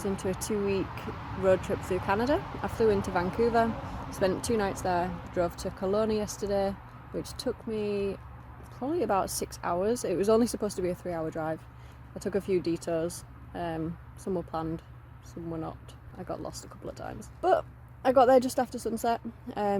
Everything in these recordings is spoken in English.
Into a 2-week road trip through Canada. I flew into Vancouver, spent 2 nights there, drove to Kelowna yesterday, which took me probably about 6 hours. It was only supposed to be a 3-hour drive. I took a few detours, some were planned, some were not. I got lost a couple of times. But I got there just after sunset,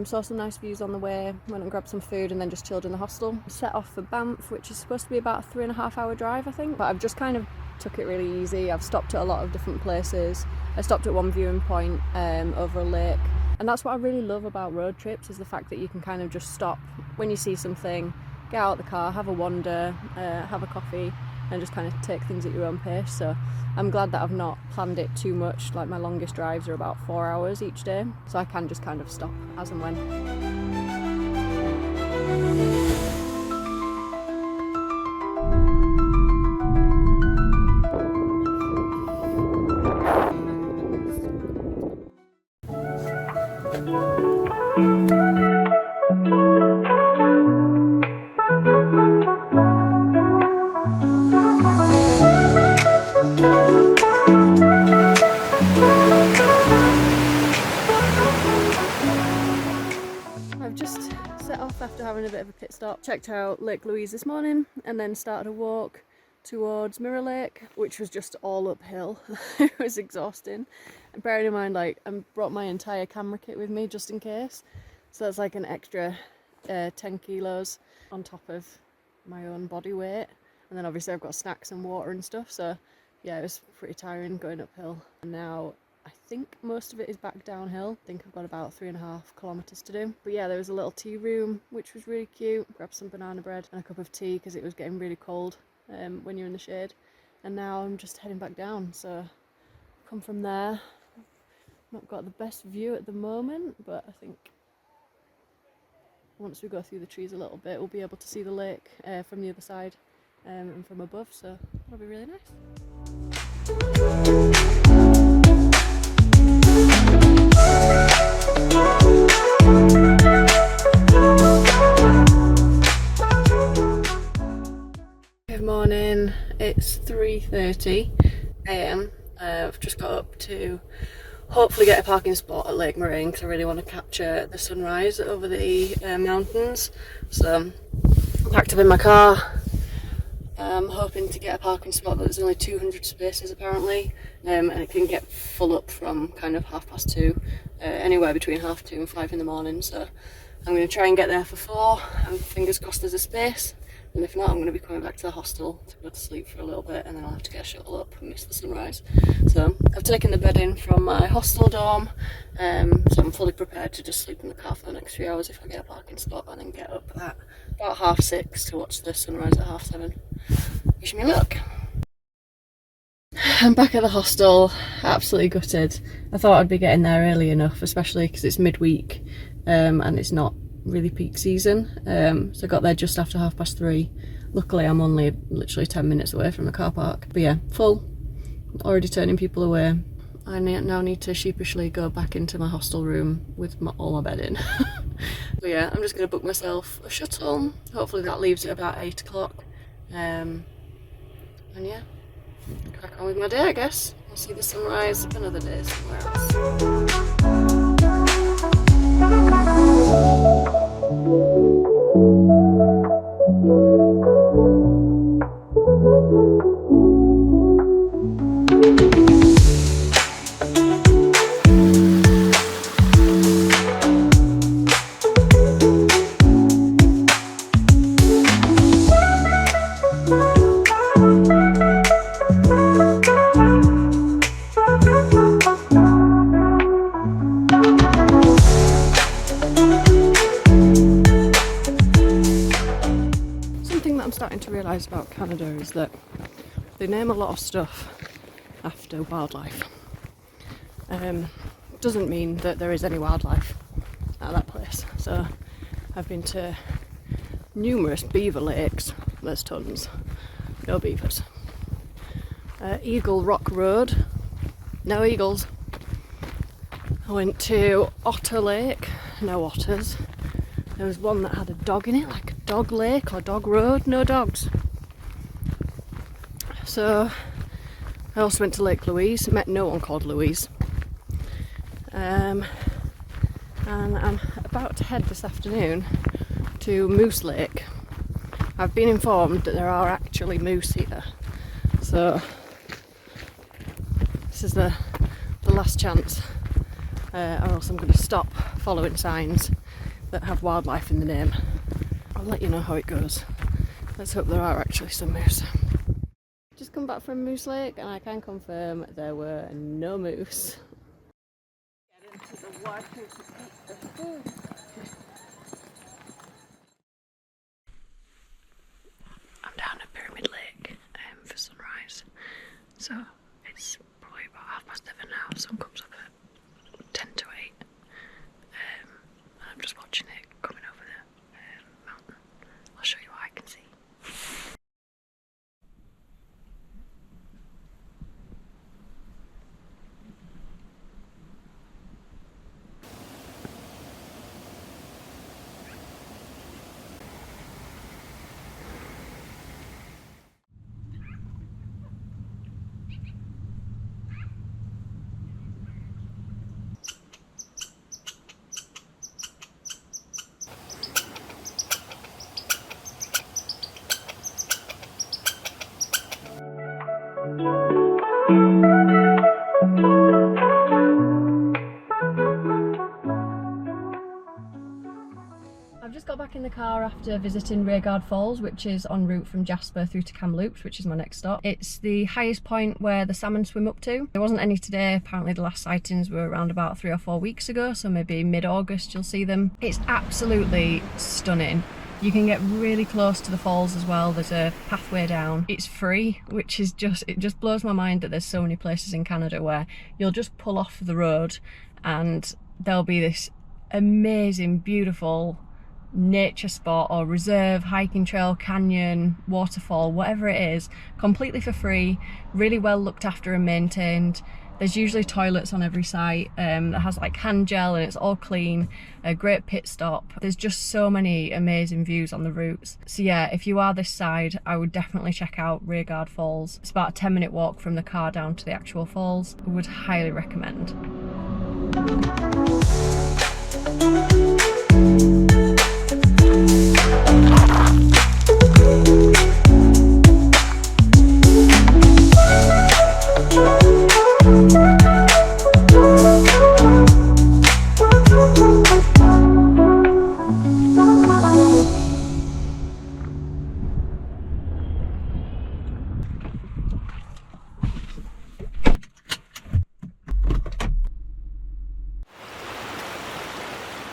saw some nice views on the way, went and grabbed some food and then just chilled in the hostel. Set off for Banff, which is supposed to be about a 3.5-hour drive, I think, but I've just kind of took it really easy. I've stopped at a lot of different places. I stopped at one viewing point over a lake, and that's what I really love about road trips, is the fact that you can kind of just stop when you see something, get out of the car, have a wander, have a coffee, and just kind of take things at your own pace. So I'm glad that I've not planned it too much. Like, my longest drives are about 4 hours each day, so I can just kind of stop as and when. After having a bit of a pit stop, checked out Lake Louise this morning and then started a walk towards Moraine Lake, which was just all uphill. It was exhausting. And bearing in mind, like, I brought my entire camera kit with me just in case, so that's like an extra 10 kilos on top of my own body weight, and then obviously I've got snacks and water and stuff, so yeah, it was pretty tiring going uphill. And now I think most of it is back downhill. I think I've got about 3.5 kilometres to do. But yeah, there was a little tea room, which was really cute. Grabbed some banana bread and a cup of tea because it was getting really cold when you're in the shade. And now I'm just heading back down. So come from there. Not got the best view at the moment, but I think once we go through the trees a little bit, we'll be able to see the lake from the other side and from above. So that'll be really nice. Good morning, it's 3:30 AM. I've just got up to hopefully get a parking spot at Lake Moraine because I really want to capture the sunrise over the mountains. So I'm packed up in my car. I'm hoping to get a parking spot, but there's only 200 spaces apparently, and it can get full up from kind of 2:30, anywhere between 2:30 and 5 in the morning. So I'm going to try and get there for 4, and fingers crossed there's a space, and if not I'm going to be coming back to the hostel to go to sleep for a little bit, and then I'll have to get a shuttle up and miss the sunrise. So I've taken the bed in from my hostel dorm, so I'm fully prepared to just sleep in the car for the next 3 hours if I get a parking spot, and then get up at about 6:30 to watch the sunrise at 7:30. Wish me luck. I'm back at the hostel, absolutely gutted. I thought I'd be getting there early enough, especially because it's midweek and it's not really peak season. So I got there just after 3:30. Luckily I'm only literally 10 minutes away from the car park. But yeah, full, already turning people away. I now need to sheepishly go back into my hostel room with all my bed in. But yeah, I'm just going to book myself a shuttle. Hopefully that leaves at about 8 o'clock. And yeah, crack on with my day, I guess. I'll see the sunrise another day somewhere else. To realise about Canada is that they name a lot of stuff after wildlife. Doesn't mean that there is any wildlife, place. So I've been to numerous beaver lakes. There's tons. No beavers. Eagle Rock Road. No eagles. I went to Otter Lake. No otters. There was one that had a dog in it, like a dog lake or dog road. No dogs. So I also went to Lake Louise. Met no one called Louise. And I'm about to head this afternoon to Moose Lake. I've been informed that there are actually moose here, so this is the last chance, or else I'm going to stop following signs that have wildlife in the name. I'll let you know how it goes. Let's hope there are actually some moose. Just come back from Moose Lake and I can confirm there were no moose. Get into the water to eat the food. I'm down at Pyramid Lake for sunrise, so it's probably about 7:30 now. Sun comes up at 10 to 8. And I'm just watching it coming over the mountain. I'll show you what I can see. I've just got back in the car after visiting Rearguard Falls, which is en route from Jasper through to Kamloops, which is my next stop. It's the highest point where the salmon swim up to. There wasn't any today. Apparently the last sightings were around about 3 or 4 weeks ago, so maybe mid-August you'll see them. It's absolutely stunning. You can get really close to the falls as well. There's a pathway down. It's free, which is it just blows my mind that there's so many places in Canada where you'll just pull off the road and there'll be this amazing, beautiful nature spot or reserve, hiking trail, canyon, waterfall, whatever it is, completely for free, really well looked after and maintained. There's usually toilets on every site that has like hand gel and it's all clean, a great pit stop. There's just so many amazing views on the routes. So yeah, if you are this side, I would definitely check out Rearguard Falls. It's about a 10-minute walk from the car down to the actual falls. I would highly recommend.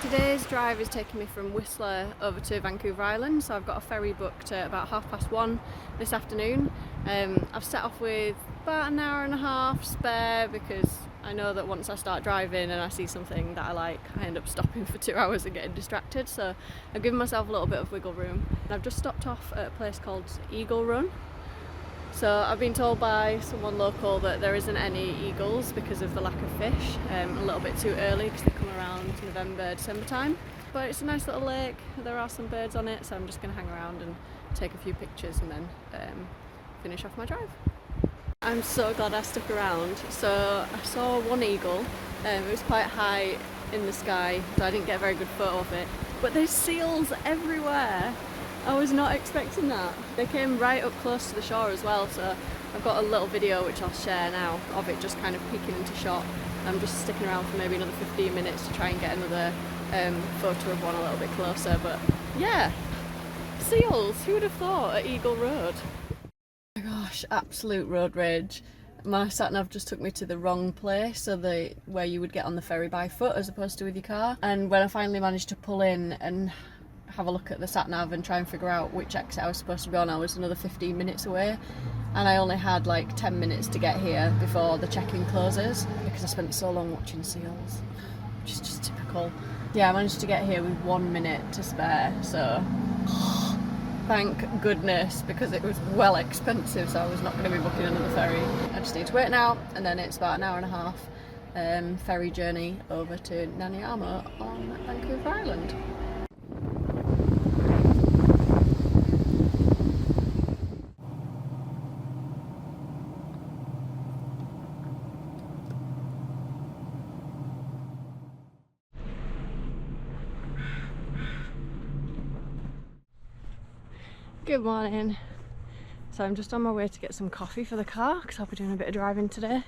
Today's drive is taking me from Whistler over to Vancouver Island, so I've got a ferry booked at about 1:30 this afternoon. I've set off with about an hour and a half spare because I know that once I start driving and I see something that I like, I end up stopping for 2 hours and getting distracted, so I've given myself a little bit of wiggle room. I've just stopped off at a place called Eagle Run. So I've been told by someone local that there isn't any eagles because of the lack of fish, a little bit too early because they come around November, December time. But it's a nice little lake, there are some birds on it, so I'm just going to hang around and take a few pictures and then finish off my drive. I'm so glad I stuck around. So I saw one eagle, it was quite high in the sky, so I didn't get a very good photo of it. But there's seals everywhere. I was not expecting that. They came right up close to the shore as well, so I've got a little video which I'll share now of it just kind of peeking into shot. I'm just sticking around for maybe another 15 minutes to try and get another photo of one a little bit closer, but yeah, seals, who would have thought at Eagle Road? Oh my gosh, absolute road rage. My sat-nav just took me to the wrong place, so where you would get on the ferry by foot as opposed to with your car, and when I finally managed to pull in and have a look at the sat-nav and try and figure out which exit I was supposed to be on, I was another 15 minutes away and I only had like 10 minutes to get here before the check-in closes because I spent so long watching seals, which is just typical. Yeah, I managed to get here with 1 minute to spare, so thank goodness, because it was well expensive, so I was not going to be booking another ferry. I just need to wait now, and then it's about an hour and a half ferry journey over to Nanaimo on Vancouver Island. Good morning. So I'm just on my way to get some coffee for the car because I'll be doing a bit of driving today.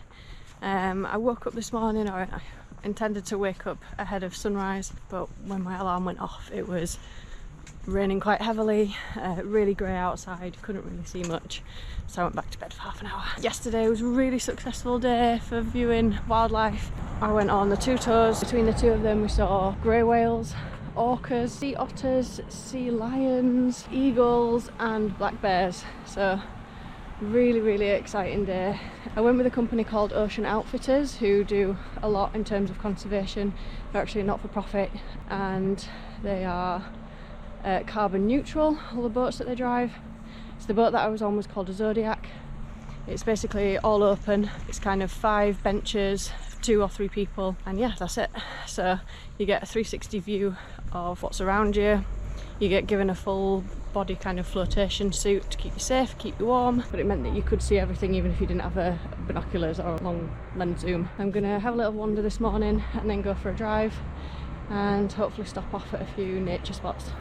I woke up this morning, or I intended to wake up ahead of sunrise, but when my alarm went off it was raining quite heavily, really grey outside, couldn't really see much, so I went back to bed for half an hour. Yesterday was a really successful day for viewing wildlife. I went on the two tours. Between the two of them we saw grey whales, orcas, sea otters, sea lions, eagles and black bears, so really exciting day. I went with a company called Ocean Outfitters who do a lot in terms of conservation. They're actually not for profit and they are carbon neutral, all the boats that they drive. So the boat that I was on was called a Zodiac. It's basically all open, it's kind of 5 benches, 2 or 3 people, and yeah, that's it. So you get a 360 view of what's around you. You get given a full body kind of flotation suit to keep you safe, keep you warm, but it meant that you could see everything even if you didn't have binoculars or a long lens zoom. I'm gonna have a little wander this morning and then go for a drive and hopefully stop off at a few nature spots.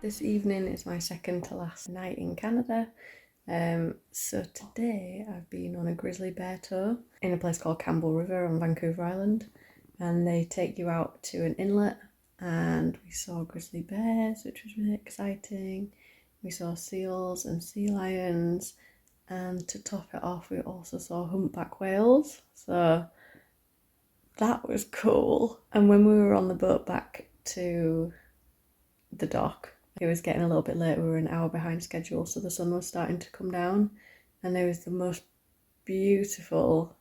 This evening is my second to last night in Canada. So today I've been on a grizzly bear tour in a place called Campbell River on Vancouver Island, and they take you out to an inlet and we saw grizzly bears, which was really exciting. We saw seals and sea lions, and to top it off we also saw humpback whales, so that was cool. And when we were on the boat back to the dock, it was getting a little bit late, we were an hour behind schedule, so the sun was starting to come down and there was the most beautiful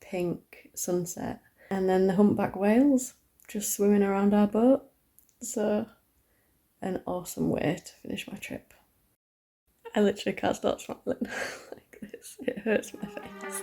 pink sunset, and then the humpback whales just swimming around our boat. So an awesome way to finish my trip. I literally can't stop smiling like this, it hurts my face.